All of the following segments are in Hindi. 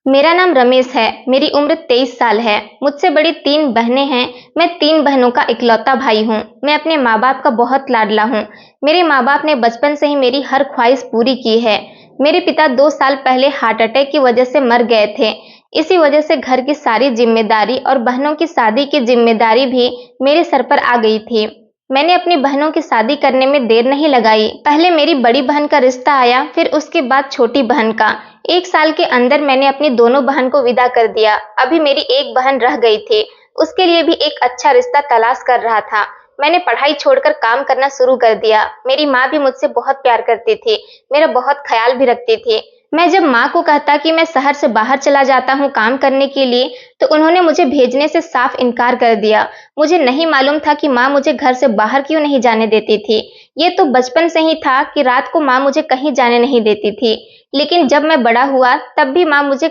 मेरा नाम रमेश है। मेरी उम्र 23 साल है। मुझसे बड़ी 3 बहनें हैं। मैं 3 बहनों का इकलौता भाई हूँ। मैं अपने माँ बाप का बहुत लाडला हूँ। मेरे माँ बाप ने बचपन से ही मेरी हर ख्वाहिश पूरी की है। मेरे पिता 2 साल पहले हार्ट अटैक की वजह से मर गए थे। इसी वजह से घर की सारी जिम्मेदारी और बहनों की शादी की जिम्मेदारी भी मेरे सर पर आ गई थी। मैंने अपनी बहनों की शादी करने में देर नहीं लगाई। पहले मेरी बड़ी बहन का रिश्ता आया, फिर उसके बाद छोटी बहन का। 1 साल के अंदर मैंने अपनी दोनों बहन को विदा कर दिया। अभी मेरी एक बहन रह गई थी। उसके लिए भी एक अच्छा रिश्ता तलाश कर रहा था। मैंने पढ़ाई छोड़कर काम करना शुरू कर दिया। मेरी माँ भी मुझसे बहुत प्यार करती थी, मेरा बहुत ख्याल भी रखती थी। मैं जब माँ को कहता कि मैं शहर से बाहर चला जाता हूँ काम करने के लिए, तो उन्होंने मुझे भेजने से साफ इनकार कर दिया। मुझे नहीं मालूम था कि माँ मुझे घर से बाहर क्यों नहीं जाने देती थी। ये तो बचपन से ही था कि रात को माँ मुझे कहीं जाने नहीं देती थी। लेकिन जब मैं बड़ा हुआ तब भी माँ मुझे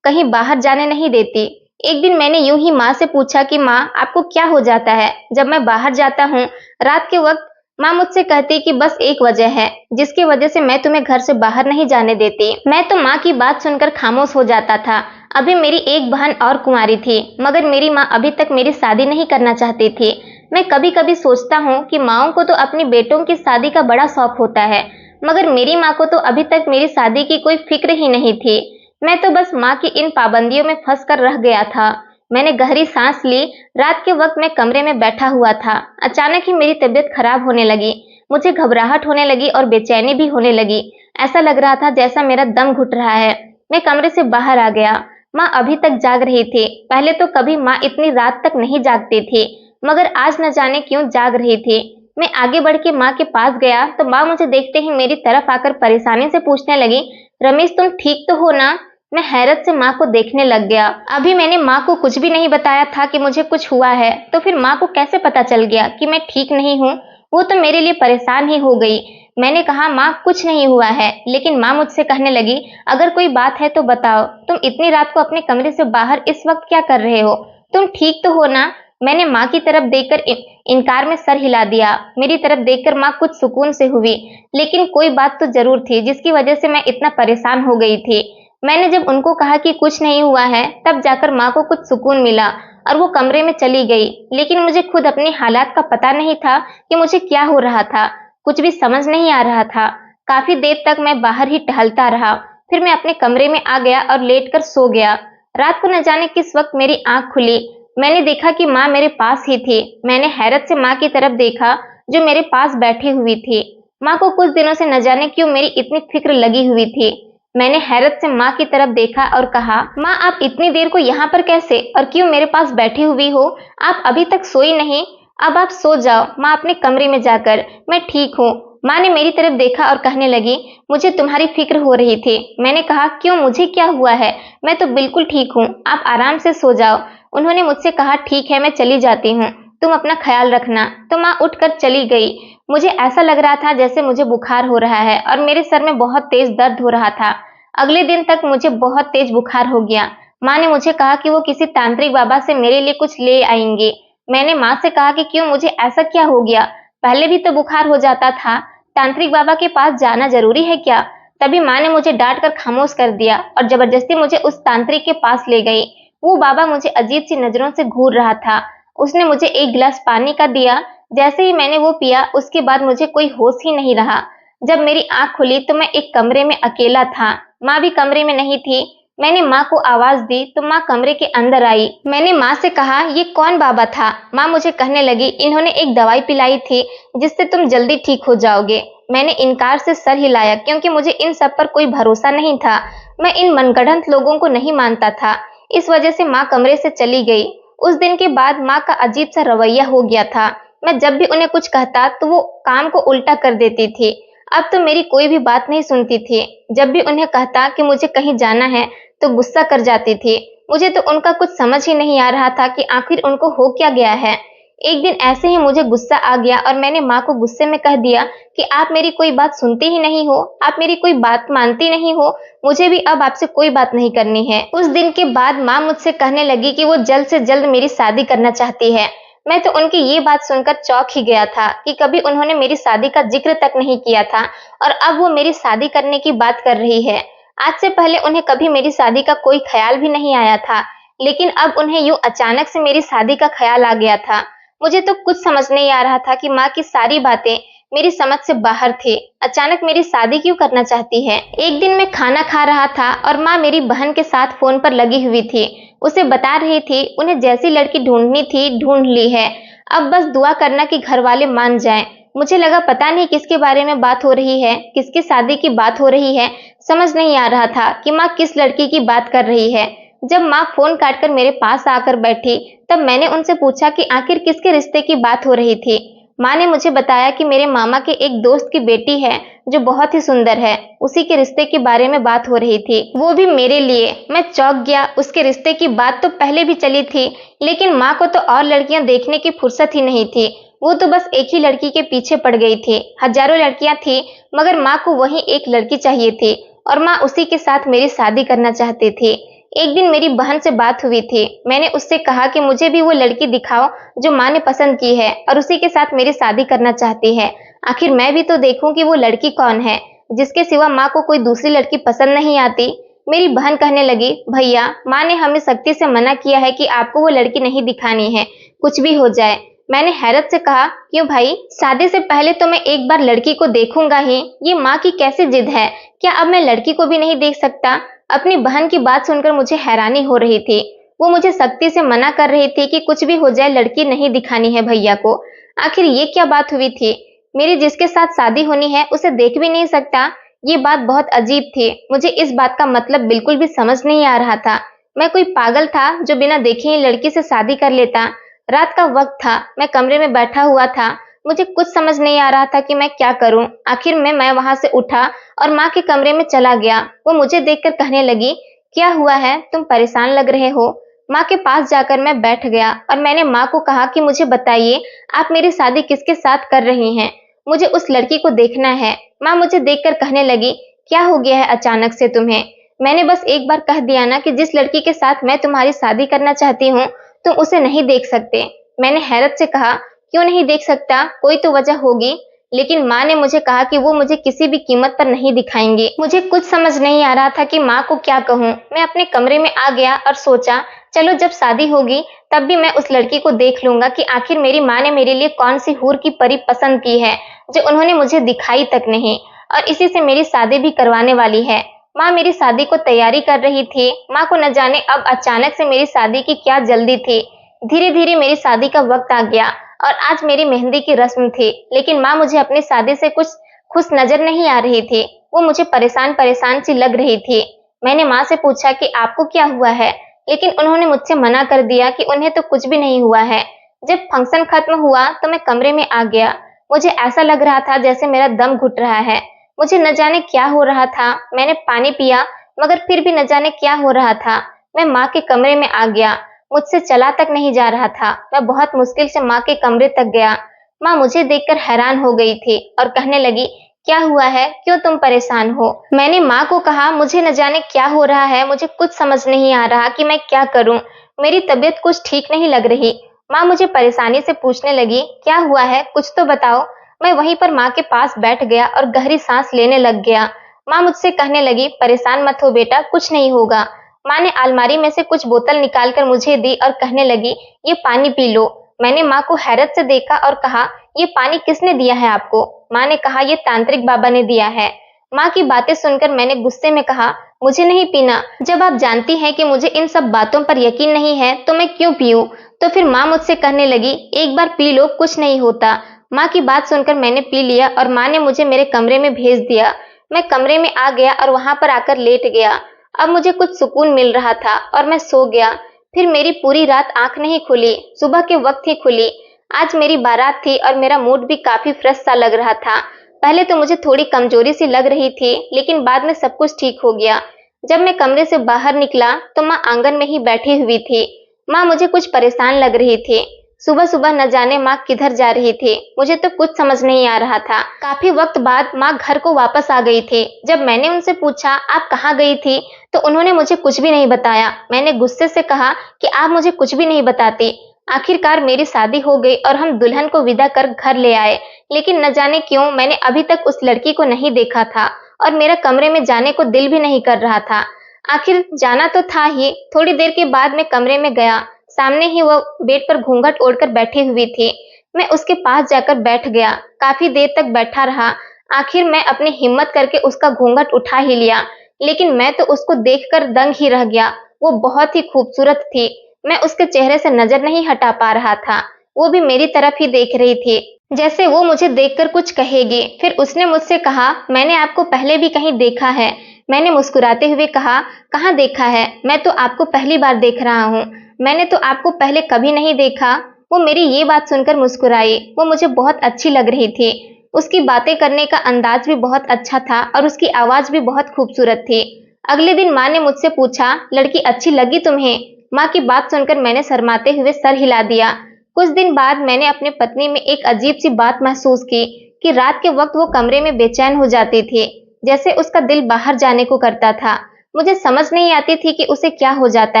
कहीं बाहर जाने नहीं देती। एक दिन मैंने यूं ही माँ से पूछा कि माँ, आपको क्या हो जाता है जब मैं बाहर जाता हूँ रात के वक्त? माँ मुझसे कहती कि बस एक वजह है जिसकी वजह से मैं तुम्हें घर से बाहर नहीं जाने देती। मैं तो माँ की बात सुनकर खामोश हो जाता था। अभी मेरी एक बहन और कुंवारी थी, मगर मेरी माँ अभी तक मेरी शादी नहीं करना चाहती थी। मैं कभी कभी सोचता हूँ कि माँओं को तो अपनी बेटों की शादी का बड़ा शौक होता है, मगर मेरी माँ को तो अभी तक मेरी शादी की कोई फिक्र ही नहीं थी। मैं तो बस माँ की इन पाबंदियों में फंस कर रह गया था। मैंने गहरी सांस ली। रात के वक्त मैं कमरे में बैठा हुआ था। अचानक ही मेरी तबीयत खराब होने लगी। मुझे घबराहट होने लगी और बेचैनी भी होने लगी। ऐसा लग रहा था जैसा मेरा दम घुट रहा है। मैं कमरे से बाहर आ गया। माँ अभी तक जाग रही थी। पहले तो कभी माँ इतनी रात तक नहीं जागती थी, मगर आज न जाने क्यों जाग रही थी। मैं आगे बढ़ के माँ के पास गया तो माँ मुझे देखते ही मेरी तरफ आकर परेशानी से पूछने लगी, रमेश तुम ठीक तो हो ना? मैं हैरत से माँ को देखने लग गया। अभी मैंने माँ को कुछ भी नहीं बताया था कि मुझे कुछ हुआ है, तो फिर माँ को कैसे पता चल गया कि मैं ठीक नहीं हूँ? वो तो मेरे लिए परेशान ही हो गई। मैंने कहा माँ कुछ नहीं हुआ है, लेकिन माँ मुझसे कहने लगी, अगर कोई बात है तो बताओ। तुम इतनी रात को अपने कमरे से बाहर इस वक्त क्या कर रहे हो? तुम ठीक तो हो ना? मैंने माँ की तरफ देखकर इनकार में सर हिला दिया। मेरी तरफ देखकर माँ कुछ सुकून से हुई, लेकिन कोई बात तो जरूर थी जिसकी वजह से मैं इतना परेशान हो गई थी। मैंने जब उनको कहा कि कुछ नहीं हुआ है, तब जाकर माँ को कुछ सुकून मिला और वो कमरे में चली गई। लेकिन मुझे खुद अपनी हालात का पता नहीं था कि मुझे क्या हो रहा था। कुछ भी समझ नहीं आ रहा था। काफी देर तक मैं बाहर ही टहलता रहा। फिर मैं अपने कमरे में आ गया और लेटकर सो गया। रात को न जाने किस वक्त मेरी आंख खुली। मैंने देखा कि माँ मेरे पास ही थी। मैंने हैरत से माँ की तरफ देखा जो मेरे पास बैठी हुई थी। माँ को कुछ दिनों से न जाने क्यों मेरी इतनी फिक्र लगी हुई थी। मैंने हैरत से माँ की तरफ देखा और कहा, माँ आप इतनी देर को यहाँ पर कैसे और क्यों मेरे पास बैठी हुई हो? आप अभी तक सोई नहीं? अब आप सो जाओ माँ अपने कमरे में जाकर, मैं ठीक हूँ। माँ ने मेरी तरफ देखा और कहने लगी, मुझे तुम्हारी फिक्र हो रही थी। मैंने कहा, क्यों, मुझे क्या हुआ है? मैं तो बिल्कुल ठीक हूँ, आप आराम से सो जाओ। उन्होंने मुझसे कहा, ठीक है मैं चली जाती हूँ, तुम अपना ख्याल रखना। तो माँ उठकर चली गई। मुझे ऐसा लग रहा था जैसे मुझे बुखार हो रहा है और मेरे सर में बहुत तेज दर्द हो रहा था। अगले दिन तक मुझे बहुत तेज बुखार हो गया। माँ ने मुझे कहा कि वो किसी तांत्रिक बाबा से मेरे लिए कुछ ले आएंगे। मैंने माँ से कहा कि क्यों, मुझे ऐसा क्या हो गया? पहले भी तो बुखार हो जाता था, तांत्रिक बाबा के पास जाना जरूरी है क्या? तभी माँ ने मुझे डांट कर खामोश कर दिया और जबरदस्ती मुझे उस तांत्रिक के पास ले गई। वो बाबा मुझे अजीब सी नजरों से घूर रहा था। उसने मुझे एक गिलास पानी का दिया। जैसे ही मैंने वो पिया, उसके बाद मुझे कोई होश ही नहीं रहा। जब मेरी आंख खुली तो मैं एक कमरे में अकेला था। माँ भी कमरे में नहीं थी। मैंने माँ को आवाज दी तो माँ कमरे के अंदर आई। मैंने माँ से कहा, ये कौन बाबा था? माँ मुझे कहने लगी, इन्होंने एक दवाई पिलाई थी जिससे तुम जल्दी ठीक हो जाओगे। मैंने इनकार से सर हिलाया क्योंकि मुझे इन सब पर कोई भरोसा नहीं था। मैं इन मनगढ़ंत लोगों को नहीं मानता था। इस वजह से माँ कमरे से चली गई। उस दिन के बाद माँ का अजीब सा रवैया हो गया था। मैं जब भी उन्हें कुछ कहता तो वो काम को उल्टा कर देती थी। अब तो मेरी कोई भी बात नहीं सुनती थी। जब भी उन्हें कहता कि मुझे कहीं जाना है तो गुस्सा कर जाती थी। मुझे तो उनका कुछ समझ ही नहीं आ रहा था कि आखिर उनको हो क्या गया है। एक दिन ऐसे ही मुझे गुस्सा आ गया और मैंने माँ को गुस्से में कह दिया कि आप मेरी कोई बात सुनती ही नहीं हो, आप मेरी कोई बात मानती नहीं हो। मुझे भी अब आपसे कोई बात नहीं करनी है। उस दिन के बाद माँ मुझसे कहने लगी कि वो जल्द से जल्द मेरी शादी करना चाहती है। मैं तो उनकी ये बात सुनकर चौंक ही गया था कि कभी उन्होंने मेरी शादी का जिक्र तक नहीं किया था और अब वो मेरी शादी करने की बात कर रही है। आज से पहले उन्हें कभी मेरी शादी का कोई ख्याल भी नहीं आया था, लेकिन अब उन्हें यूं अचानक से मेरी शादी का ख्याल आ गया था। मुझे तो कुछ समझ नहीं आ रहा था कि माँ की सारी बातें मेरी समझ से बाहर थी। अचानक मेरी शादी क्यों करना चाहती है? एक दिन मैं खाना खा रहा था और माँ मेरी बहन के साथ फोन पर लगी हुई थी। उसे बता रही थी उन्हें जैसी लड़की ढूंढनी थी ढूंढ ली है, अब बस दुआ करना कि घर वाले मान जाएं। मुझे लगा पता नहीं किसके बारे में बात हो रही है, किसकी शादी की बात हो रही है। समझ नहीं आ रहा था कि माँ किस लड़की की बात कर रही है। जब माँ फोन काटकर मेरे पास आकर बैठी, तब मैंने उनसे पूछा कि आखिर किसके रिश्ते की बात हो रही थी। माँ ने मुझे बताया कि मेरे मामा के एक दोस्त की बेटी है जो बहुत ही सुंदर है, उसी के रिश्ते के बारे में बात हो रही थी, वो भी मेरे लिए। मैं चौंक गया। उसके रिश्ते की बात तो पहले भी चली थी, लेकिन माँ को तो और लड़कियां देखने की फुर्सत ही नहीं थी। वो तो बस एक ही लड़की के पीछे पड़ गई थी। हजारों लड़कियां थी, मगर माँ को वही एक लड़की चाहिए थी और माँ उसी के साथ मेरी शादी करना चाहती थी। एक दिन मेरी बहन से बात हुई थी। मैंने उससे कहा कि मुझे भी वो लड़की दिखाओ जो माँ ने पसंद की है और उसी के साथ मेरी शादी करना चाहती है। आखिर मैं भी तो देखूं कि वो लड़की कौन है जिसके सिवा माँ को कोई दूसरी लड़की पसंद नहीं आती। मेरी बहन कहने लगी, भैया माँ ने हमें सख्ती से मना किया है कि आपको वो लड़की नहीं दिखानी है, कुछ भी हो जाए। मैंने हैरत से कहा, क्यों भाई? शादी से पहले तो मैं एक बार लड़की को देखूंगा ही। ये माँ की कैसी जिद है? क्या अब मैं लड़की को भी नहीं देख सकता? अपनी बहन की बात सुनकर मुझे हैरानी हो रही थी। वो मुझे सख्ती से मना कर रही थी कि कुछ भी हो जाए लड़की नहीं दिखानी है भैया को। आखिर ये क्या बात हुई थी? मेरी जिसके साथ शादी होनी है उसे देख भी नहीं सकता? ये बात बहुत अजीब थी। मुझे इस बात का मतलब बिल्कुल भी समझ नहीं आ रहा था। मैं कोई पागल था जो बिना देखे ही लड़की से शादी कर लेता? रात का वक्त था, मैं कमरे में बैठा हुआ था। मुझे कुछ समझ नहीं आ रहा था कि मैं क्या करूं। आखिर में मैं वहां से उठा और माँ के कमरे में चला गया। वो मुझे देखकर कहने लगी, क्या हुआ है? तुम परेशान लग रहे हो। माँ के पास जाकर मैं बैठ गया और मैंने माँ को कहा कि मुझे बताइए, आप मेरी शादी किसके साथ कर रही हैं? मुझे उस लड़की को देखना है। माँ मुझे देखकर कहने लगी, क्या हो गया है अचानक से तुम्हें? मैंने बस एक बार कह दिया ना कि जिस लड़की के साथ मैं तुम्हारी शादी करना चाहती हूँ तुम उसे नहीं देख सकते। मैंने हैरत से कहा, क्यों नहीं देख सकता? कोई तो वजह होगी। लेकिन माँ ने मुझे कहा कि वो मुझे किसी भी कीमत पर नहीं दिखाएंगे। मुझे कुछ समझ नहीं आ रहा था कि माँ को क्या कहूँ। मैं अपने कमरे में आ गया और सोचा, चलो जब शादी होगी तब भी मैं उस लड़की को देख लूंगा कि आखिर मेरी माँ ने मेरे लिए कौन सी हूर की परी पसंद की है जो उन्होंने मुझे दिखाई तक नहीं, और इसी से मेरी शादी भी करवाने वाली है। माँ मेरी शादी को तैयारी कर रही थी। माँ को न जाने अब अचानक से मेरी शादी की क्या जल्दी थी। धीरे धीरे मेरी शादी का वक्त आ गया और आज मेरी मेहंदी की रस्म थी, लेकिन माँ मुझे अपनी शादी से कुछ खुश नजर नहीं आ रही थी। वो मुझे परेशान परेशान सी लग रही थी। मैंने माँ से पूछा कि आपको क्या हुआ है, लेकिन उन्होंने मुझसे मना कर दिया कि उन्हें तो कुछ भी नहीं हुआ है। जब फंक्शन खत्म हुआ तो मैं कमरे में आ गया। मुझे ऐसा लग रहा था जैसे मेरा दम घुट रहा है। मुझे न जाने क्या हो रहा था। मैंने पानी पिया, मगर फिर भी न जाने क्या हो रहा था। मैं माँ के कमरे में आ गया। मुझसे चला तक नहीं जा रहा था। मैं बहुत मुश्किल से माँ के कमरे तक गया। माँ मुझे देखकर हैरान हो गई थी और कहने लगी, क्या हुआ है? क्यों तुम परेशान हो? मैंने माँ को कहा, मुझे न जाने क्या हो रहा है, मुझे कुछ समझ नहीं आ रहा कि मैं क्या करूं। मेरी तबीयत कुछ ठीक नहीं लग रही। माँ मुझे परेशानी से पूछने लगी, क्या हुआ है, कुछ तो बताओ। मैं वहीं पर माँ के पास बैठ गया और गहरी सांस लेने लग गया। माँ मुझसे कहने लगी, परेशान मत हो बेटा, कुछ नहीं होगा। माँ ने अलमारी में से कुछ बोतल निकालकर मुझे दी और कहने लगी, ये पानी पी लो। मैंने माँ को हैरत से देखा और कहा, ये पानी किसने दिया है आपको? माँ ने कहा, ये तांत्रिक बाबा ने दिया है। माँ की बातें सुनकर मैंने गुस्से में कहा, मुझे नहीं पीना। जब आप जानती हैं कि मुझे इन सब बातों पर यकीन नहीं है तो मैं क्यों पीऊं? तो फिर माँ मुझसे कहने लगी, एक बार पी लो, कुछ नहीं होता। माँ की बात सुनकर मैंने पी लिया और माँ ने मुझे मेरे कमरे में भेज दिया। मैं कमरे में आ गया और वहां पर आकर लेट गया। अब मुझे कुछ सुकून मिल रहा था और मैं सो गया। फिर मेरी पूरी रात आंख नहीं खुली, सुबह के वक्त ही खुली। आज मेरी बारात थी और मेरा मूड भी काफी फ्रेश सा लग रहा था। पहले तो मुझे थोड़ी कमजोरी सी लग रही थी, लेकिन बाद में सब कुछ ठीक हो गया। जब मैं कमरे से बाहर निकला तो माँ आंगन में ही बैठी हुई थी। माँ मुझे कुछ परेशान लग रही थी। सुबह सुबह न जाने माँ किधर जा रही थी, मुझे तो कुछ समझ नहीं आ रहा था। काफी वक्त बाद माँ घर को वापस आ गई थी। जब मैंने उनसे पूछा, आप कहाँ गई थी, तो उन्होंने मुझे कुछ भी नहीं बताया। मैंने गुस्से से कहा कि आप मुझे कुछ भी नहीं बताती। आखिरकार मेरी शादी हो गई और हम दुल्हन को विदा कर घर ले आए, लेकिन न जाने क्यों मैंने अभी तक उस लड़की को नहीं देखा था और मेरा कमरे में जाने को दिल भी नहीं कर रहा था। आखिर जाना तो था ही। थोड़ी देर के बाद मैं कमरे में गया। सामने ही वो बेड पर घूंघट ओढ़कर बैठी हुई थी। मैं उसके पास जाकर बैठ गया। काफी देर तक बैठा रहा। आखिर मैं अपनी हिम्मत करके उसका घूंघट उठा ही लिया, लेकिन मैं तो उसको देखकर दंग ही रह गया। वो बहुत ही खूबसूरत थी। मैं उसके चेहरे से नजर नहीं हटा पा रहा था। वो भी मेरी तरफ ही देख रही थी, जैसे वो मुझे देखकर कुछ कहेगी। फिर उसने मुझसे कहा, मैंने आपको पहले भी कहीं देखा है। मैंने मुस्कुराते हुए कहा, कहाँ देखा है? मैं तो आपको पहली बार देख रहा हूँ। मैंने तो आपको पहले कभी नहीं देखा। वो मेरी ये बात सुनकर मुस्कुराई। वो मुझे बहुत अच्छी लग रही थी। उसकी बातें करने का अंदाज भी बहुत अच्छा था और उसकी आवाज भी बहुत खूबसूरत थी। अगले दिन माँ ने मुझसे पूछा, लड़की अच्छी लगी तुम्हें? माँ की बात सुनकर मैंने शर्माते हुए सर हिला दिया। कुछ दिन बाद मैंने अपनी पत्नी में एक अजीब सी बात महसूस की कि रात के वक्त वो कमरे में बेचैन हो जाती थी, जैसे उसका दिल बाहर जाने को करता था। मुझे समझ नहीं आती थी कि उसे क्या हो जाता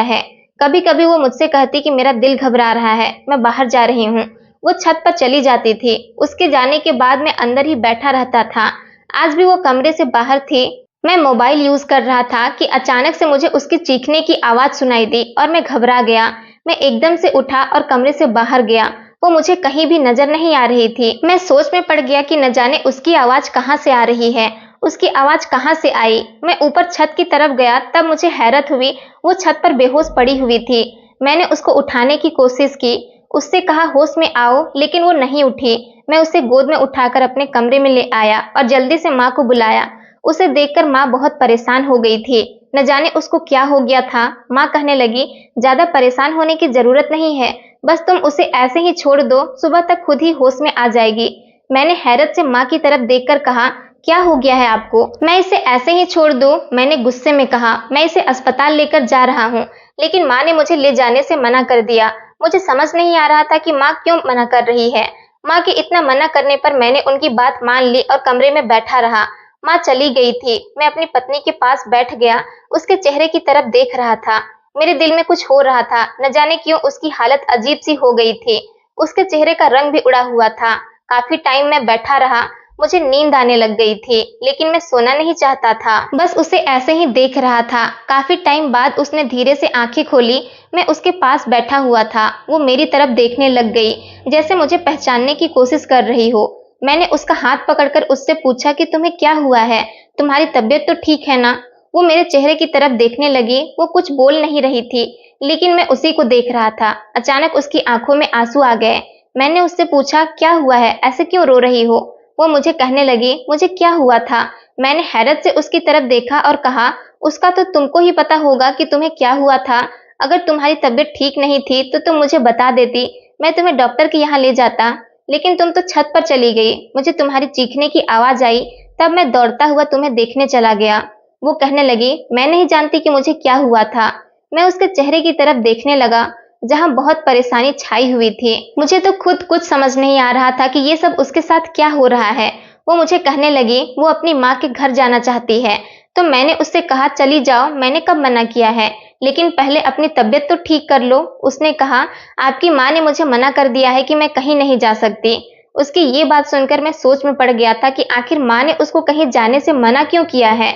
है। कभी कभी वो मुझसे कहती कि मेरा दिल घबरा रहा है, मैं बाहर जा रही हूँ। वो छत पर चली जाती थी। उसके जाने के बाद मैं अंदर ही बैठा रहता था। आज भी वो कमरे से बाहर थी। मैं मोबाइल यूज कर रहा था कि अचानक से मुझे उसकी चीखने की आवाज सुनाई दी और मैं घबरा गया। मैं एकदम से उठा और कमरे से बाहर गया। वो मुझे कहीं भी नजर नहीं आ रही थी। मैं सोच में पड़ गया कि न जाने उसकी आवाज कहाँ से आ रही है। उसकी आवाज कहाँ से आई? मैं ऊपर छत की तरफ गया, तब मुझे हैरत हुई। वो छत पर बेहोश पड़ी हुई थी। मैंने उसको उठाने की कोशिश की, उससे कहा होश में आओ, लेकिन वो नहीं उठी। मैं उसे गोद में उठाकर अपने कमरे में ले आया और जल्दी से माँ को बुलाया। उसे देखकर माँ बहुत परेशान हो गई थी। न जाने उसको क्या हो गया था। माँ कहने लगी, ज्यादा परेशान होने की जरूरत नहीं है, बस तुम उसे ऐसे ही छोड़ दो, सुबह तक खुद ही होश में आ जाएगी। मैंने हैरत से माँ की तरफ देखकर कहा, क्या हो गया है आपको? मैं इसे ऐसे ही छोड़ दूं? मैंने गुस्से में कहा। मैं इसे अस्पताल लेकर जा रहा हूँ, लेकिन माँ ने मुझे ले जाने से मना कर दिया। मुझे समझ नहीं आ रहा था कि माँ क्यों मना कर रही है। माँ के इतना मना करने पर मैंने उनकी बात मान ली और कमरे में बैठा रहा। माँ चली गई थी। मैं अपनी पत्नी के पास बैठ गया। उसके चेहरे की तरफ देख रहा था। मेरे दिल में कुछ हो रहा था। न जाने क्यों उसकी हालत अजीब सी हो गई थी। उसके चेहरे का रंग भी उड़ा हुआ था। काफी टाइम मैं बैठा रहा। मुझे नींद आने लग गई थी, लेकिन मैं सोना नहीं चाहता था, बस उसे ऐसे ही देख रहा था। काफी टाइम बाद उसने धीरे से आंखें खोली। मैं उसके पास बैठा हुआ था। वो मेरी तरफ देखने लग गई, जैसे मुझे पहचानने की कोशिश कर रही हो। मैंने उसका हाथ पकड़कर उससे पूछा कि तुम्हें क्या हुआ है? तुम्हारी तबीयत तो ठीक है ना? वो मेरे चेहरे की तरफ देखने लगी। वो कुछ बोल नहीं रही थी, लेकिन मैं उसी को देख रहा था। अचानक उसकी आंखों में आंसू आ गए। मैंने उससे पूछा, क्या हुआ है? ऐसे क्यों रो रही हो? वो मुझे कहने लगी, मुझे क्या हुआ था? मैंने हैरत से उसकी तरफ देखा और कहा, उसका तो तुमको ही पता होगा कि तुम्हें क्या हुआ था। अगर तुम्हारी तबीयत ठीक नहीं थी तो तुम मुझे बता देती, मैं तुम्हें डॉक्टर के यहाँ ले जाता। लेकिन तुम तो छत पर चली गई। मुझे तुम्हारी चीखने की आवाज आई, तब मैं दौड़ता हुआ तुम्हें देखने चला गया। वो कहने लगी, मैं नहीं जानती कि मुझे क्या हुआ था। मैं उसके चेहरे की तरफ देखने लगा, जहां बहुत परेशानी छाई हुई थी। मुझे तो खुद कुछ समझ नहीं आ रहा था कि ये सब उसके साथ क्या हो रहा है। वो मुझे कहने लगी, वो अपनी माँ के घर जाना चाहती है। तो मैंने उससे कहा, चली जाओ, मैंने कब मना किया है, लेकिन पहले अपनी तबीयत तो ठीक कर लो। उसने कहा, आपकी माँ ने मुझे मना कर दिया है कि मैं कहीं नहीं जा सकती। उसकी ये बात सुनकर मैं सोच में पड़ गया था कि आखिर माँ ने उसको कहीं जाने से मना क्यों किया है।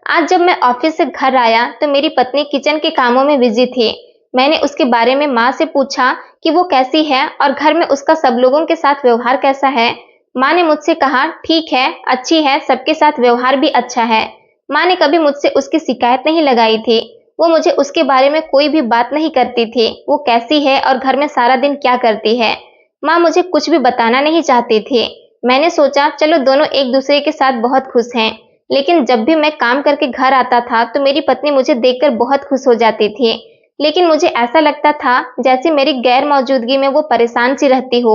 आज जब मैं ऑफिस से घर आया तो मेरी पत्नी किचन के कामों में बिजी थी। मैंने उसके बारे में माँ से पूछा कि वो कैसी है और घर में उसका सब लोगों के साथ व्यवहार कैसा है। माँ ने मुझसे कहा, ठीक है, अच्छी है, सबके साथ व्यवहार भी अच्छा है। माँ ने कभी मुझसे उसकी शिकायत नहीं लगाई थी। वो मुझे उसके बारे में कोई भी बात नहीं करती थी। वो कैसी है और घर में सारा दिन क्या करती है, माँ मुझे कुछ भी बताना नहीं चाहती थी। मैंने सोचा चलो दोनों एक दूसरे के साथ बहुत खुश हैं। लेकिन जब भी मैं काम करके घर आता था तो मेरी पत्नी मुझे देखकर बहुत खुश हो जाती थी। लेकिन मुझे ऐसा लगता था जैसे मेरी गैर मौजूदगी में वो परेशान सी रहती हो।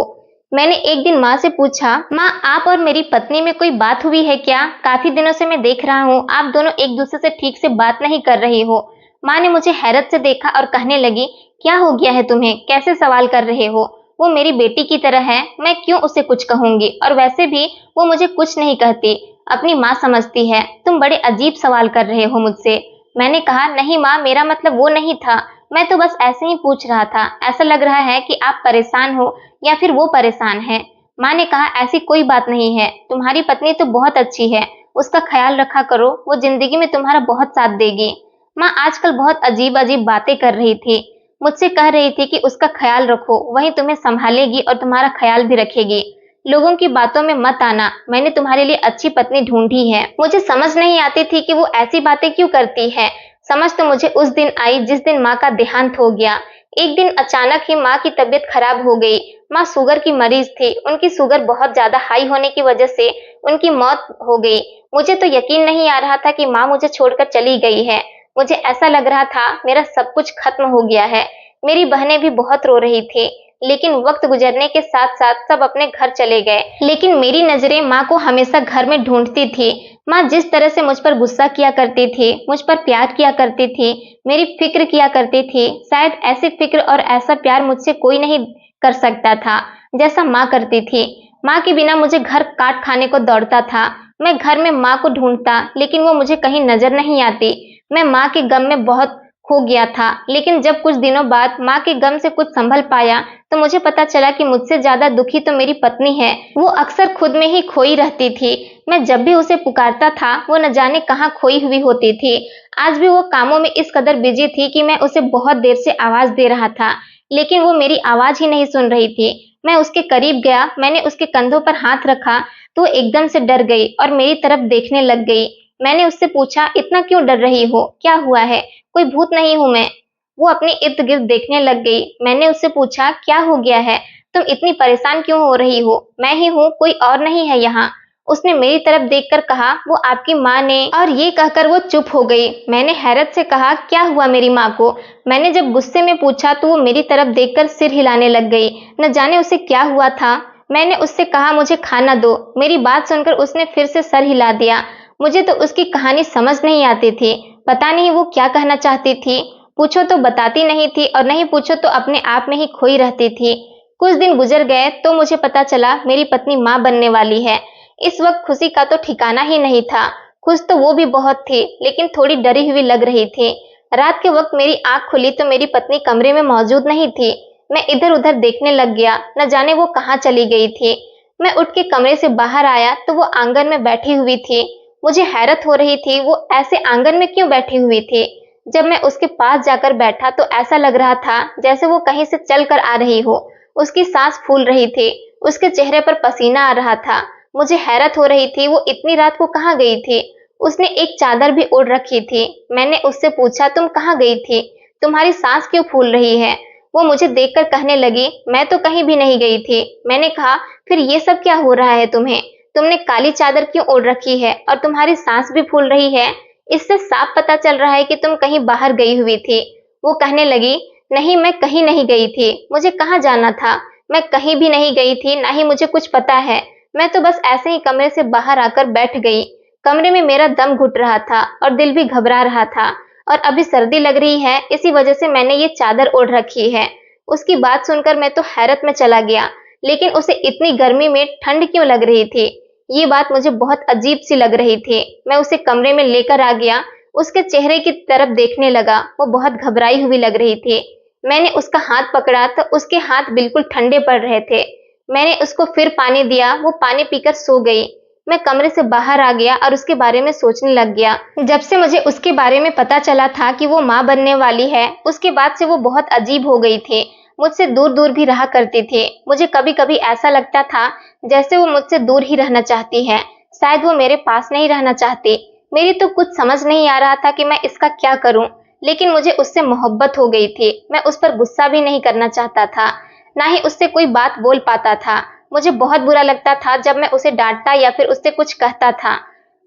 मैंने एक दिन माँ से पूछा, माँ आप और मेरी पत्नी में कोई बात हुई है क्या? काफी दिनों से मैं देख रहा हूँ आप दोनों एक दूसरे से ठीक से बात नहीं कर रही हो। माँ ने मुझे हैरत से देखा और कहने लगी, क्या हो गया है तुम्हें, कैसे सवाल कर रहे हो? वो मेरी बेटी की तरह है, मैं क्यों उसे कुछ कहूंगी, और वैसे भी वो मुझे कुछ नहीं कहती, अपनी माँ समझती है। तुम बड़े अजीब सवाल कर रहे हो मुझसे। मैंने कहा, नहीं माँ, मेरा मतलब वो नहीं था, मैं तो बस ऐसे ही पूछ रहा था। ऐसा लग रहा है कि आप परेशान हो या फिर वो परेशान है। माँ ने कहा, ऐसी कोई बात नहीं है, तुम्हारी पत्नी तो बहुत अच्छी है, उसका ख्याल रखा करो, वो जिंदगी में तुम्हारा बहुत साथ देगी। माँ आजकल बहुत अजीब अजीब बातें कर रही थी। मुझसे कह रही थी कि उसका ख्याल रखो, वही तुम्हें संभालेगी और तुम्हारा ख्याल भी रखेगी। लोगों की बातों में मत आना, मैंने तुम्हारे लिए अच्छी पत्नी ढूंढी है। मुझे समझ नहीं आती थी कि वो ऐसी बातें क्यों करती है। समझ तो मुझे उस दिन आई जिस दिन माँ का देहांत हो गया। एक दिन अचानक ही माँ की तबीयत खराब हो गई। माँ शुगर की मरीज थी, उनकी शुगर बहुत ज्यादा हाई होने की वजह से उनकी मौत हो गई। मुझे तो यकीन नहीं आ रहा था कि माँ मुझे छोड़कर चली गई है। मुझे ऐसा लग रहा था मेरा सब कुछ खत्म हो गया है। मेरी बहनें भी बहुत रो रही थी, लेकिन वक्त गुजरने के साथ साथ सब अपने घर चले गए। लेकिन मेरी नजरें माँ को हमेशा घर में ढूंढती थी। माँ जिस तरह से मुझ पर गुस्सा किया करती थी, मुझ पर प्यार किया करती थी, मेरी फिक्र किया करती थी, शायद ऐसी फिक्र और ऐसा प्यार मुझसे कोई नहीं कर सकता था जैसा माँ करती थी। माँ के बिना मुझे घर काट खाने को दौड़ता था। मैं घर में माँ को ढूंढता, लेकिन वो मुझे कहीं नजर नहीं आती। मैं माँ के गम में बहुत खो गया था, लेकिन जब कुछ दिनों बाद माँ के गम से कुछ संभल पाया तो मुझे पता चला कि मुझसे ज्यादा दुखी तो मेरी पत्नी है। वो अक्सर खुद में ही खोई रहती थी। मैं जब भी उसे पुकारता था वो न जाने कहाँ खोई हुई होती थी। आज भी वो कामों में इस कदर बिजी थी कि मैं उसे बहुत देर से आवाज दे रहा था, लेकिन वो मेरी आवाज ही नहीं सुन रही थी। मैं उसके करीब गया, मैंने उसके कंधों पर हाथ रखा तो वो एकदम से डर गई और मेरी तरफ देखने लग गई। मैंने उससे पूछा, इतना क्यों डर रही हो, क्या हुआ है? कोई भूत नहीं हूं मैं। वो अपने इर्द गिर्द देखने लग गई। मैंने उससे पूछा, क्या हो गया है, तुम इतनी परेशान क्यों हो रही हो? मैं ही हूँ, कोई और नहीं है यहाँ। उसने मेरी तरफ देखकर कहा, वो आपकी माँ ने। और ये कहकर वो चुप हो गई। मैंने हैरत से कहा, क्या हुआ मेरी माँ को? मैंने जब गुस्से में पूछा तो वो मेरी तरफ देखकर सिर हिलाने लग गई। न जाने उसे क्या हुआ था। मैंने उससे कहा, मुझे खाना दो। मेरी बात सुनकर उसने फिर से सर हिला दिया। मुझे तो उसकी कहानी समझ नहीं आती थी। पता नहीं वो क्या कहना चाहती थी। पूछो तो बताती नहीं थी और नहीं पूछो तो अपने आप में ही खोई रहती थी। कुछ दिन गुजर गए तो मुझे पता चला मेरी पत्नी माँ बनने वाली है। इस वक्त खुशी का तो ठिकाना ही नहीं था। खुश तो वो भी बहुत थी, लेकिन थोड़ी डरी हुई लग रही थी। रात के वक्त मेरी आंख खुली तो मेरी पत्नी कमरे में मौजूद नहीं थी। मैं इधर उधर देखने लग गया, न जाने वो कहाँ चली गई थी। मैं उठ के कमरे से बाहर आया तो वो आंगन में बैठी हुई थी। मुझे हैरत हो रही थी, वो ऐसे आंगन में क्यों बैठी हुई थी। जब मैं उसके पास जाकर बैठा तो ऐसा लग रहा था जैसे वो कहीं से चल कर आ रही हो। उसकी सांस फूल रही थी, उसके चेहरे पर पसीना आ रहा था। मुझे हैरत हो रही थी, वो इतनी रात को कहाँ गई थी। उसने एक चादर भी ओढ़ रखी थी। मैंने उससे पूछा, तुम कहाँ गई थी, तुम्हारी सांस क्यों फूल रही है? वो मुझे देखकर कहने लगी, मैं तो कहीं भी नहीं गई थी। मैंने कहा, फिर ये सब क्या हो रहा है तुम्हें? तुमने काली चादर क्यों ओढ़ रखी है और तुम्हारी सांस भी फूल रही है? इससे साफ पता चल रहा है कि तुम कहीं बाहर गई हुई थी। वो कहने लगी, नहीं मैं कहीं नहीं गई थी, मुझे कहाँ जाना था। मैं कहीं भी नहीं गई थी, ना ही मुझे कुछ पता है। मैं तो बस ऐसे ही कमरे से बाहर आकर बैठ गई। कमरे में मेरा दम घुट रहा था और दिल भी घबरा रहा था, और अभी सर्दी लग रही है, इसी वजह से मैंने ये चादर ओढ़ रखी है। उसकी बात सुनकर मैं तो हैरत में चला गया, लेकिन उसे इतनी गर्मी में ठंड क्यों लग रही थी, ये बात मुझे बहुत अजीब सी लग रही थी। मैं उसे कमरे में लेकर आ गया, उसके चेहरे की तरफ देखने लगा। वो बहुत घबराई हुई लग रही थी। मैंने उसका हाथ पकड़ा तो उसके हाथ बिल्कुल ठंडे पड़ रहे थे। मैंने उसको फिर पानी दिया, वो पानी पीकर सो गई। मैं कमरे से बाहर आ गया और उसके बारे में सोचने लग गया। जब से मुझे उसके बारे में पता चला था कि वो माँ बनने वाली है, उसके बाद से वो बहुत अजीब हो गई थी। मुझसे दूर दूर भी रहा करती थी। मुझे कभी कभी ऐसा लगता था जैसे वो मुझसे दूर ही रहना चाहती है, शायद वो मेरे पास नहीं रहना चाहती। मेरी तो कुछ समझ नहीं आ रहा था कि मैं इसका क्या करूं, लेकिन मुझे उससे मोहब्बत हो गई थी। मैं उस पर गुस्सा भी नहीं करना चाहता था, ना ही उससे कोई बात बोल पाता था। मुझे बहुत बुरा लगता था जब मैं उसे डांटता या फिर उससे कुछ कहता था।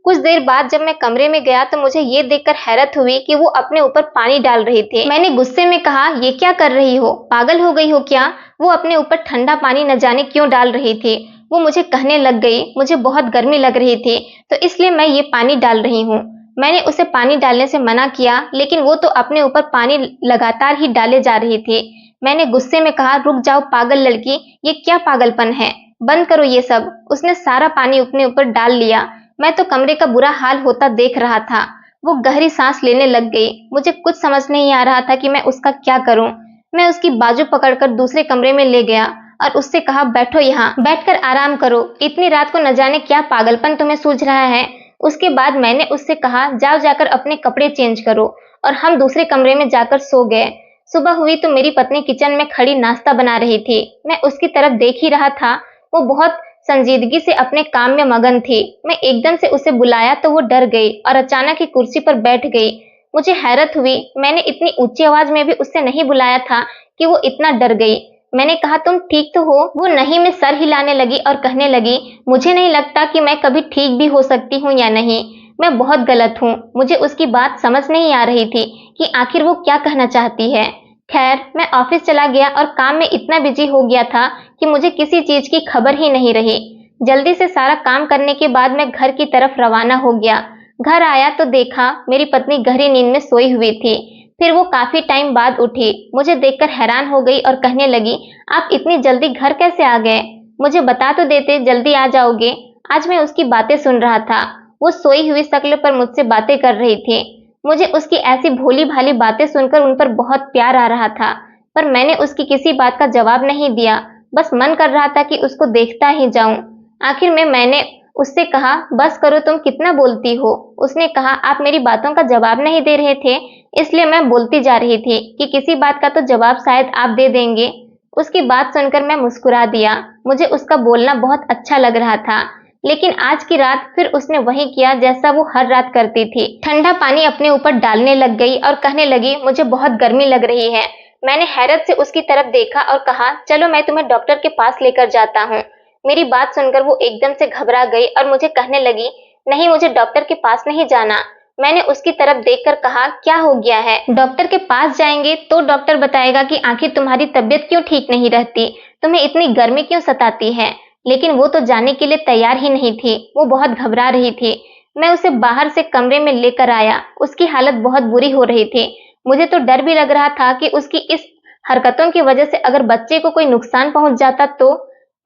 कुछ देर बाद जब मैं कमरे में गया तो मुझे ये देखकर हैरत हुई कि वो अपने ऊपर पानी डाल रही थी। मैंने गुस्से में कहा, ये क्या कर रही हो, पागल हो गई हो क्या? वो अपने ऊपर ठंडा पानी न जाने क्यों डाल रही थी। वो मुझे कहने लग गई, मुझे बहुत गर्मी लग रही थी तो इसलिए मैं ये पानी डाल रही हूँ। मैंने उसे पानी डालने से मना किया, लेकिन वो तो अपने ऊपर पानी लगातार ही डाले जा रही थी। मैंने गुस्से में कहा, रुक जाओ पागल लड़की, ये क्या पागलपन है, बंद करो ये सब। उसने सारा पानी अपने ऊपर डाल लिया। मैं तो कमरे का बुरा हाल होता देख रहा था। वो गहरी सांस लेने लग गई। मुझे कुछ समझ नहीं आ रहा था कि मैं उसका क्या करूं। मैं उसकी बाजू पकड़कर दूसरे कमरे में ले गया और उससे कहा, बैठो यहाँ, बैठकर आराम करो। इतनी रात को न जाने क्या पागलपन तुम्हें सूझ रहा है। उसके बाद मैंने उससे कहा जाओ जाकर अपने कपड़े चेंज करो और हम दूसरे कमरे में जाकर सो गए। सुबह हुई तो मेरी पत्नी किचन में खड़ी नाश्ता बना रही थी। मैं उसकी तरफ देख ही रहा था। वो बहुत संजीदगी से अपने काम में मगन थी। मैं एकदम से उसे बुलाया तो वो डर गई और अचानक ही कुर्सी पर बैठ गई। मुझे हैरत हुई। मैंने इतनी ऊंची आवाज में भी उससे नहीं बुलाया था कि वो इतना डर गई। मैंने कहा तुम ठीक तो हो? वो नहीं में सर हिलाने लगी और कहने लगी मुझे नहीं लगता कि मैं कभी ठीक भी हो सकती हूँ या नहीं। मैं बहुत गलत हूँ। मुझे उसकी बात समझ नहीं आ रही थी कि आखिर वो क्या कहना चाहती है। खैर मैं ऑफिस चला गया और काम में इतना बिजी हो गया था कि मुझे किसी चीज की खबर ही नहीं रही। जल्दी से सारा काम करने के बाद मैं घर की तरफ रवाना हो गया। घर आया तो देखा मेरी पत्नी गहरी नींद में सोई हुई थी। फिर वो काफी टाइम बाद उठी। मुझे देखकर हैरान हो गई और कहने लगी आप इतनी जल्दी घर कैसे आ गए? मुझे बता तो देते जल्दी आ जाओगे। आज मैं उसकी बातें सुन रहा था। वो सोई हुई शक्ल पर मुझसे बातें कर रही थी। मुझे उसकी ऐसी भोली भाली बातें सुनकर उन पर बहुत प्यार आ रहा था, पर मैंने उसकी किसी बात का जवाब नहीं दिया। बस मन कर रहा था कि उसको देखता ही जाऊं। आखिर में मैंने उससे कहा बस करो, तुम कितना बोलती हो। उसने कहा आप मेरी बातों का जवाब नहीं दे रहे थे, इसलिए मैं बोलती जा रही थी कि किसी बात का तो जवाब शायद आप दे देंगे। उसकी बात सुनकर मैं मुस्कुरा दिया। मुझे उसका बोलना बहुत अच्छा लग रहा था। लेकिन आज की रात फिर उसने वही किया जैसा वो हर रात करती थी। ठंडा पानी अपने ऊपर डालने लग गई और कहने लगी मुझे बहुत गर्मी लग रही है। मैंने हैरत से उसकी तरफ देखा और कहा चलो मैं तुम्हें डॉक्टर के पास लेकर जाता हूँ। मेरी बात सुनकर वो एकदम से घबरा गई और मुझे कहने लगी नहीं, मुझे डॉक्टर के पास नहीं जाना। मैंने उसकी तरफ देखकर कहा क्या हो गया है? डॉक्टर के पास जाएंगे तो डॉक्टर बताएगा कि आखिर तुम्हारी तबीयत क्यों ठीक नहीं रहती, तुम्हें इतनी गर्मी क्यों सताती है। लेकिन वो तो जाने के लिए तैयार ही नहीं थी। वो बहुत घबरा रही थी। मैं उसे बाहर से कमरे में लेकर आया। उसकी हालत बहुत बुरी हो रही थी। मुझे तो डर भी लग रहा था कि उसकी इस हरकतों की वजह से अगर बच्चे को कोई नुकसान पहुंच जाता तो।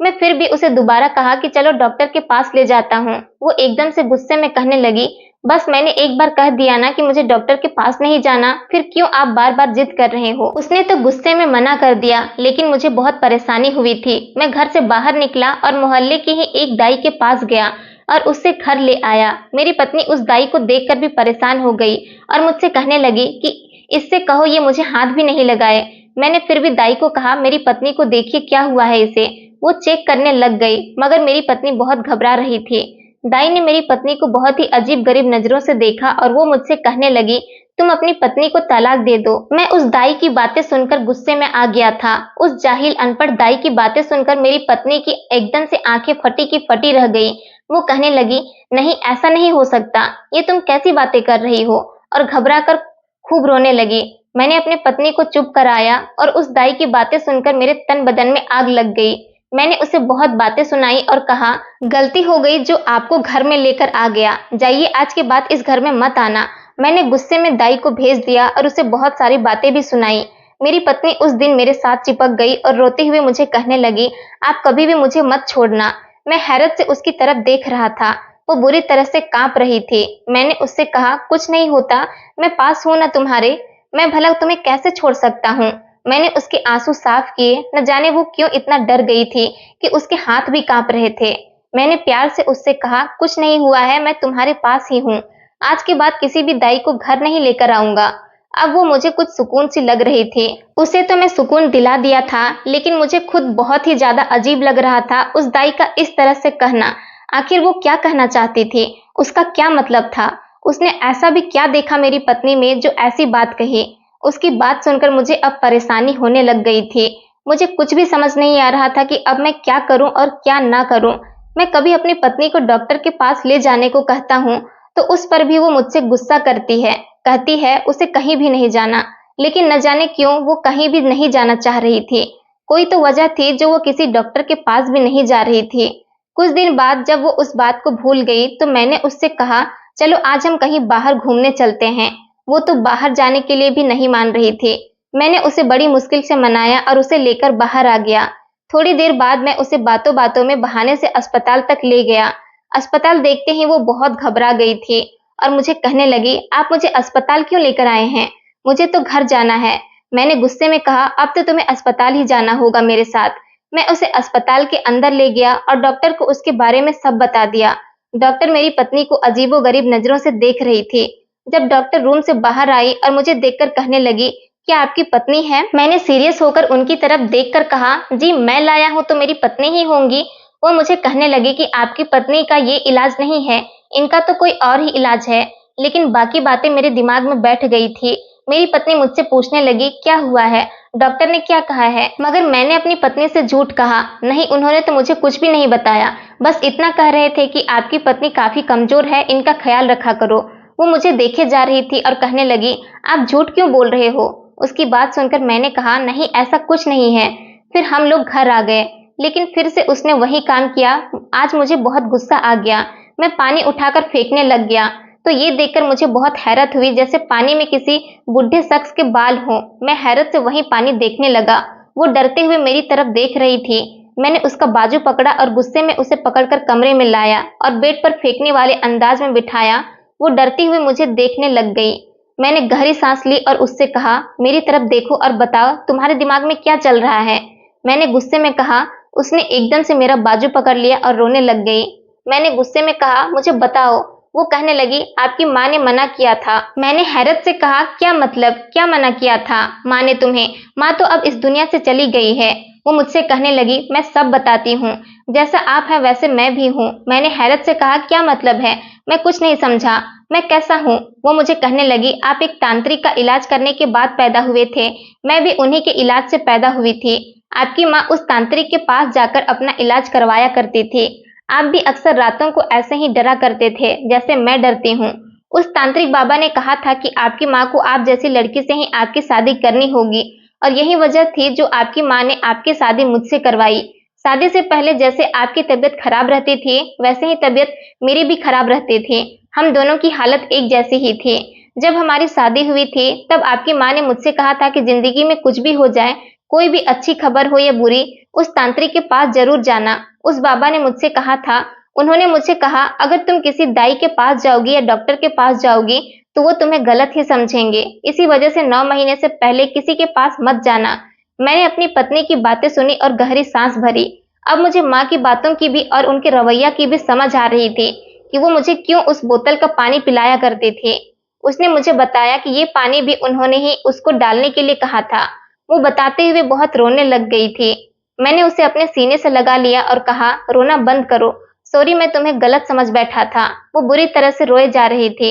मैं फिर भी उसे दोबारा कहा कि चलो डॉक्टर के पास ले जाता हूँ। वो एकदम से गुस्से में कहने लगी बस मैंने एक बार कह दिया ना कि मुझे डॉक्टर के पास नहीं जाना, फिर क्यों आप बार बार जिद कर रहे हो। उसने तो गुस्से में मना कर दिया, लेकिन मुझे बहुत परेशानी हुई थी। मैं घर से बाहर निकला और मोहल्ले की ही एक दाई के पास गया और उससे घर ले आया। मेरी पत्नी उस दाई को देखकर भी परेशान हो गई और मुझसे कहने लगी कि इससे कहो ये मुझे हाथ भी नहीं लगाए। मैंने फिर भी दाई को कहा मेरी पत्नी को देखिए क्या हुआ है इसे। वो चेक करने लग गई, मगर मेरी पत्नी बहुत घबरा रही थी। दाई ने मेरी पत्नी को बहुत ही अजीब गरीब नजरों से देखा और वो मुझसे कहने लगी तुम अपनी पत्नी को तलाक दे दो। मैं उस दाई की बातें सुनकर गुस्से में आ गया था। उस जाहिल अनपढ़ दाई की बातें सुनकर मेरी पत्नी की एकदम से आंखें फटी की फटी रह गई। वो कहने लगी नहीं, ऐसा नहीं हो सकता, ये तुम कैसी बातें कर रही हो, और घबरा कर खूब रोने लगी। मैंने अपनी पत्नी को चुप कराया और उस दाई की बातें सुनकर मेरे तन बदन में आग लग गई। मैंने उसे बहुत बातें सुनाई और कहा गलती हो गई जो आपको घर में लेकर आ गया, जाइए आज के बाद इस घर में मत आना। मैंने गुस्से में दाई को भेज दिया और उसे बहुत सारी बातें भी सुनाई। मेरी पत्नी उस दिन मेरे साथ चिपक गई और रोते हुए मुझे कहने लगी आप कभी भी मुझे मत छोड़ना। मैं हैरत से उसकी तरफ देख रहा था। वो बुरी तरह से कांप रही थी। मैंने उससे कहा कुछ नहीं होता, मैं पास हूं ना तुम्हारे, मैं भला तुम्हें कैसे छोड़ सकता हूँ। मैंने उसके आंसू साफ किए। न जाने वो क्यों इतना डर गई थी कि उसके हाथ भी कांप रहे थे। मैंने प्यार से उससे कहा कुछ नहीं हुआ है, मैं तुम्हारे पास ही हूँ। आज के बाद किसी भी दाई को घर नहीं लेकर आऊंगा। अब वो मुझे कुछ सुकून सी लग रही थी। उसे तो मैं सुकून दिला दिया था, लेकिन मुझे खुद बहुत ही ज्यादा अजीब लग रहा था उस दाई का इस तरह से कहना। आखिर वो क्या कहना चाहती थी, उसका क्या मतलब था? उसने ऐसा भी क्या देखा मेरी पत्नी में जो ऐसी बात कही? उसकी बात सुनकर मुझे अब परेशानी होने लग गई थी। मुझे कुछ भी समझ नहीं आ रहा था कि अब मैं क्या करूं और क्या ना करूं। मैं कभी अपनी पत्नी को डॉक्टर के पास ले जाने को कहता हूं तो उस पर भी वो मुझसे गुस्सा करती है, कहती है उसे कहीं भी नहीं जाना। लेकिन न जाने क्यों वो कहीं भी नहीं जाना चाह रही थी। कोई तो वजह थी जो वो किसी डॉक्टर के पास भी नहीं जा रही थी। कुछ दिन बाद जब वो उस बात को भूल गई तो मैंने उससे कहा चलो आज हम कहीं बाहर घूमने चलते हैं। वो तो बाहर जाने के लिए भी नहीं मान रही थी। मैंने उसे बड़ी मुश्किल से मनाया और उसे लेकर बाहर आ गया। थोड़ी देर बाद मैं उसे बातों बातों में बहाने से अस्पताल तक ले गया। अस्पताल देखते ही वो बहुत घबरा गई थी और मुझे कहने लगी आप मुझे अस्पताल क्यों लेकर आए हैं, मुझे तो घर जाना है। मैंने गुस्से में कहा अब तो तुम्हें अस्पताल ही जाना होगा मेरे साथ। मैं उसे अस्पताल के अंदर ले गया और डॉक्टर को उसके बारे में सब बता दिया। डॉक्टर मेरी पत्नी को अजीबोगरीब नजरों से देख रही थी। जब डॉक्टर रूम से बाहर आई और मुझे देखकर कहने लगी, क्या आपकी पत्नी है? मैंने सीरियस होकर उनकी तरफ देखकर कहा, जी मैं लाया हूँ तो मेरी पत्नी ही होंगी। वो मुझे कहने लगी कि आपकी पत्नी का ये इलाज नहीं है, इनका तो कोई और ही इलाज है। लेकिन बाकी बातें मेरे दिमाग में बैठ गई थी। मेरी पत्नी मुझसे पूछने लगी, क्या हुआ है, डॉक्टर ने क्या कहा है? मगर मैंने अपनी पत्नी से झूठ कहा, नहीं उन्होंने तो मुझे कुछ भी नहीं बताया, बस इतना कह रहे थे कि आपकी पत्नी काफी कमजोर है, इनका ख्याल रखा करो। वो मुझे देखे जा रही थी और कहने लगी, आप झूठ क्यों बोल रहे हो? उसकी बात सुनकर मैंने कहा, नहीं ऐसा कुछ नहीं है। फिर हम लोग घर आ गए, लेकिन फिर से उसने वही काम किया। आज मुझे बहुत गुस्सा आ गया, मैं पानी उठाकर फेंकने लग गया। तो ये देखकर मुझे बहुत हैरत हुई, जैसे पानी में किसी बुढ़े शख्स के बाल हों। मैं हैरत से वही पानी देखने लगा। वो डरते हुए मेरी तरफ देख रही थी। मैंने उसका बाजू पकड़ा और गुस्से में उसे पकड़कर कमरे में लाया और बेड पर फेंकने वाले अंदाज में बिठाया। वो डरती हुई मुझे देखने लग गई। मैंने गहरी सांस ली और उससे कहा, मेरी तरफ देखो और बताओ तुम्हारे दिमाग में क्या चल रहा है? मैंने गुस्से में कहा। उसने एकदम से मेरा बाजू पकड़ लिया और रोने लग गई। मैंने गुस्से में कहा, मुझे बताओ। वो कहने लगी, आपकी माँ ने मना किया था। मैंने हैरत से कहा, क्या मतलब, क्या मना किया था माँ ने तुम्हें? माँ तो अब इस दुनिया से चली गई है। वो मुझसे कहने लगी, मैं सब बताती हूँ, जैसा आप हैं वैसे मैं भी हूँ। मैंने हैरत से कहा, क्या मतलब है? मैं कुछ नहीं समझा, मैं कैसा हूँ? वो मुझे कहने लगी, आप एक तांत्रिक का इलाज करने के बाद पैदा हुए थे, मैं भी उन्हीं के इलाज से पैदा हुई थी। आपकी माँ उस तांत्रिक के पास जाकर अपना इलाज करवाया करती थी। आप भी अक्सर रातों को ऐसे ही डरा करते थे जैसे मैं डरती हूँ। उस तांत्रिक बाबा ने कहा था कि आपकी माँ को आप जैसी लड़की से ही आपकी शादी करनी होगी, और यही वजह थी जो आपकी माँ ने आपकी शादी मुझसे करवाई। शादी से पहले जैसे आपकी तबीयत खराब रहती थी, वैसे ही तबीयत मेरी भी खराब रहती थी। हम दोनों की हालत एक जैसी ही थी। जब हमारी शादी हुई थी तब आपकी माँ ने मुझसे कहा था कि जिंदगी में कुछ भी हो जाए, कोई भी अच्छी खबर हो या बुरी, उस तांत्रिक के पास जरूर जाना। उस बाबा ने मुझसे कहा था, उन्होंने मुझसे कहा, अगर तुम किसी दाई के पास जाओगी या डॉक्टर के पास जाओगी तो वो तुम्हें गलत ही समझेंगे। इसी वजह से 9 महीने से पहले किसी के पास मत जाना। मैंने अपनी पत्नी की बातें सुनी और गहरी सांस भरी। अब मुझे माँ की बातों की भी और उनके रवैया की भी समझ आ रही थी कि वो मुझे क्यों उस बोतल का पानी पिलाया करते थे। उसने मुझे बताया कि ये पानी भी उन्होंने ही उसको डालने के लिए कहा था। वो बताते हुए बहुत रोने लग गई थी। मैंने उसे अपने सीने से लगा लिया और कहा, रोना बंद करो, सॉरी मैं तुम्हें गलत समझ बैठा था। वो बुरी तरह से रोए जा रही थी।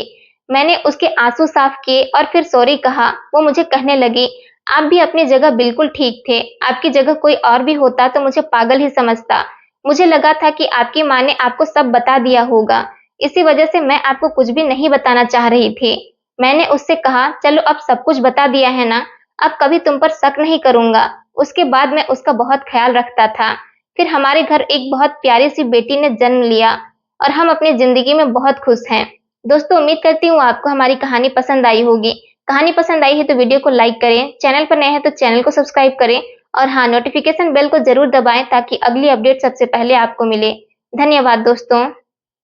मैंने उसके आंसू साफ किए और फिर सॉरी कहा। वो मुझे कहने लगी, आप भी अपनी जगह बिल्कुल ठीक थे, आपकी जगह कोई और भी होता तो मुझे पागल ही समझता। मुझे लगा था कि आपकी माँ ने आपको सब बता दिया होगा, इसी वजह से मैं आपको कुछ भी नहीं बताना चाह रही थी। मैंने उससे कहा, चलो अब सब कुछ बता दिया है ना, अब कभी तुम पर शक नहीं करूंगा। उसके बाद मैं उसका बहुत ख्याल रखता था। फिर हमारे घर एक बहुत प्यारी सी बेटी ने जन्म लिया और हम अपनी जिंदगी में बहुत खुश हैं। दोस्तों, उम्मीद करती हूँ आपको हमारी कहानी पसंद आई होगी। कहानी पसंद आई है तो वीडियो को लाइक करें, चैनल पर नए हैं तो चैनल को सब्सक्राइब करें और हाँ, नोटिफिकेशन बेल को जरूर दबाएं ताकि अगली अपडेट सबसे पहले आपको मिले। धन्यवाद दोस्तों।